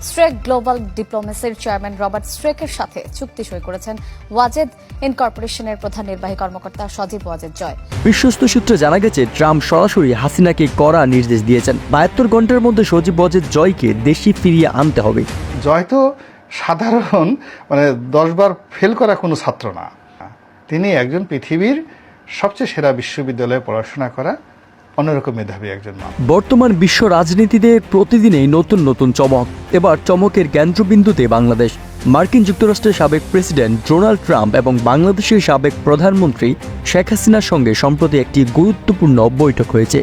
Stack global ডিপ্লোমেসির chairman Robert স্ট্রেকের সাথে চুক্তি সই করেছেন ওয়াজেদ ইনকর্পোরেশনের প্রধান নির্বাহী কর্মকর্তা সজীব ওয়াজেদ জয়। বিশ্বস্ত সূত্রে জানা গেছে, ট্রাম্প সরাসরি হাসিনাকে কড়া নির্দেশ দিয়েছেন। 72 ঘন্টার মধ্যে সজীব ওয়াজেদ জয়কে দেশে ফিরিয়ে আনতে হবে। জয় তো সাধারণ 10 বার ফেল করা কোনো ছাত্র না। তিনি একজন পৃথিবীর সবচেয়ে সেরা বিশ্ববিদ্যালয়ে পড়াশোনা করা অন্যরকম মেধাবী একজন মানুষ। বর্তমান বিশ্ব রাজনীতিতে প্রতিদিনেই নতুন নতুন চমক। এবার চমকের কেন্দ্রবিন্দুতে বাংলাদেশ। মার্কিন যুক্তরাষ্ট্রের সাবেক প্রেসিডেন্ট ডোনাল্ড ট্রাম্প এবং বাংলাদেশের সাবেক প্রধানমন্ত্রী শেখ হাসিনার সঙ্গে সম্প্রতি একটি গুরুত্বপূর্ণ বৈঠক হয়েছে।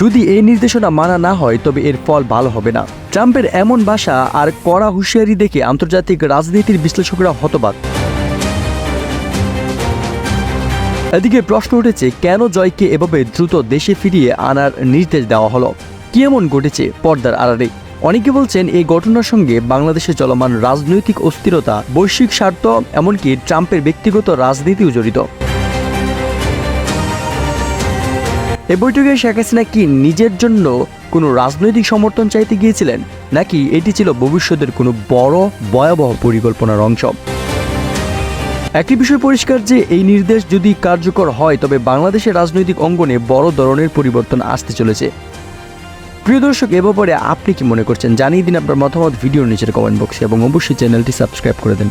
যদি এই নির্দেশনা মানা না হয় তবে এর ফল ভালো হবে না। ট্রাম্পের এমন ভাষা আর কড়া হুঁশিয়ারি দেখে আন্তর্জাতিক রাজনীতির বিশ্লেষকরা হতবাক। এদিকে প্রশ্ন উঠেছে, কেন জয়কে এভাবে দ্রুত দেশে ফিরিয়ে আনার নির্দেশ দেওয়া হলো? কি এমন ঘটেছে পর্দার আড়ালে? অনেকে বলছেন এই ঘটনার সঙ্গে বাংলাদেশে চলমান রাজনৈতিক অস্থিরতা, বৈশ্বিক স্বার্থ, এমনকি ট্রাম্পের ব্যক্তিগত রাজনীতিও জড়িত। এ বৈঠকে শেখ হাসিনা কি নিজের জন্য কোনো রাজনৈতিক সমর্থন চাইতে গিয়েছিলেন, নাকি এটি ছিল ভবিষ্যতের কোনো বড় ভয়াবহ পরিকল্পনার অংশ? একটি বিষয় পরিষ্কার যে এই নির্দেশ যদি কার্যকর হয় তবে বাংলাদেশের রাজনৈতিক অঙ্গনে বড় ধরনের পরিবর্তন আসতে চলেছে। প্রিয় দর্শক, এ ব্যাপারে আপনি কি মনে করছেন জানিয়ে দিন আপনার মতামত ভিডিওর নিচের কমেন্ট বক্সে, এবং অবশ্যই চ্যানেলটি সাবস্ক্রাইব করে দিন।